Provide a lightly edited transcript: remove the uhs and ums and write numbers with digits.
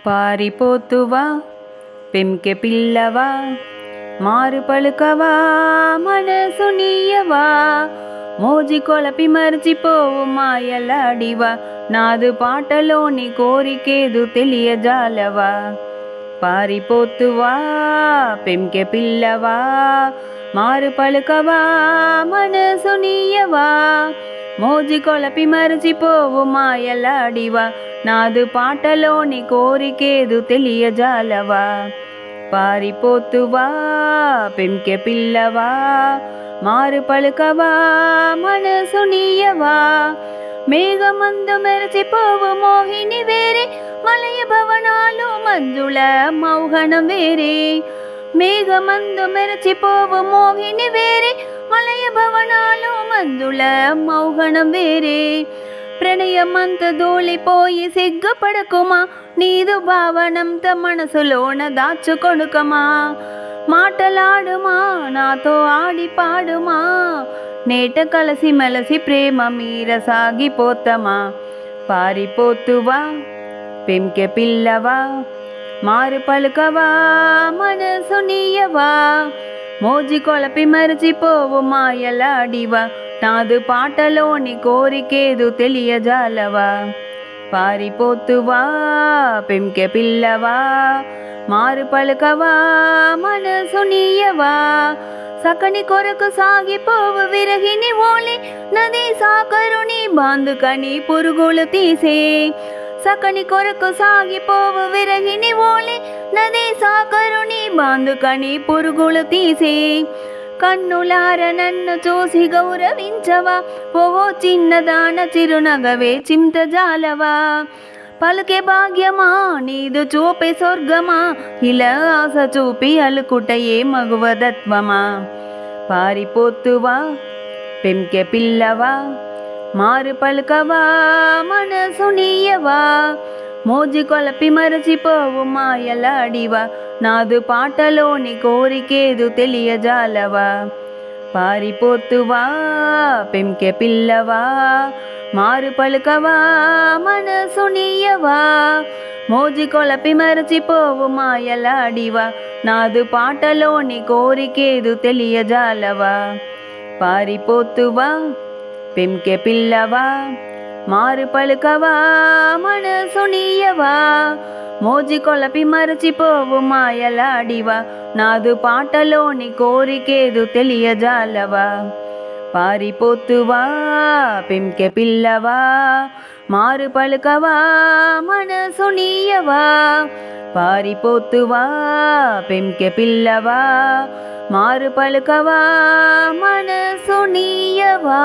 పారిపోతువా పెంకె పిల్లవా మారు పలుకవా మనసు నీయవా మోజి కొలపి మర్చిపోవు మాయలాడివా నాదు పాటలోని కోరికేదు తెలియజాలవా పారిపోతువా పెంకె పిల్లవా మారు పలుకవా మనసు నీయవా మోజి కొలపి మర్చిపోవు మాయలాడివా నాదు పాటలోని కోరికేదు తెలియజాలవా పారిపోతువా పెంకె పిల్లవా మారు పలుకవా మనసు నీయవా మేఘమందు మెరచిపోవు మోహిని వేరే మలయ భవనాలు మంజుల మౌహనం వేరే మేఘమందు మెరచిపోవు మోహిని వేరే మలయ భవనాలు మంజుల మౌహనం వేరే ప్రణయమంత దూళిపోయి సిగ్గుపడకుమా నీదు భావనంత మనసులోన దాచుకొనుకమా మాటలాడుమా నాతో ఆడి పాడుమా నేట కలసి మెలసి ప్రేమ మీర సాగిపోతమా పారిపోతువా పెంకె పిల్లవా మారు పలుకవా మనసు నీయవా మోజి కొలపి మరచిపోవు మాయలాడివా నాదు పాటలోని కోరికేదు తెలియజాలవా పారిపోతువా పెంకె పిల్లవా మారు పలుకవా మనసు నీయవా సకని కొరకు సాగిపోవు విరహిని ఓలి నది సాకరుని బాందుకని పురుగులు తీసే సకని కొరకు సాగిపోవు విరహిని ఓలి నది సాకరుని బాందుకని పురుగులు తీసే కన్నులార నన్ను చూసి గౌరవించవా ఓ చిన్నదాన చిరునగవే చింతజాలవా పలుకే భాగ్యమా నీదు చూపే స్వర్గమా ఇలా ఆశ చూపి అలుకుటయే మగువదత్వమా పారిపోతువా పెంకె పిల్లవా మారు పలుకవా మనసు నీయవా మోజి కొలపి మరచిపోవు మాయలాడివా నాదు పాటలోని కోరికేదు తెలియజాలవా పారిపోతువా పెంకె పిల్లవా మారు పలుకవా మనసు నీయవా మోజి కొలపి మరచిపోవు మాయలాడివా నాదు పాటలోని కోరికేదు తెలియజాలవా పారిపోతువా పెంకె పిల్లవా మారు పలుకవా మనసు నీయవా మోజి కొలపి మరచిపోవు మాయలాడివా నాదు పాటలోని కోరికేదు తెలియజాలవా పారిపోతువా పెంకె పిల్లవా మారు పలుకవా మనసు నీయవా పారిపోతువా పెంకె పిల్లవా మారు పలుకవా మనసు నీయవా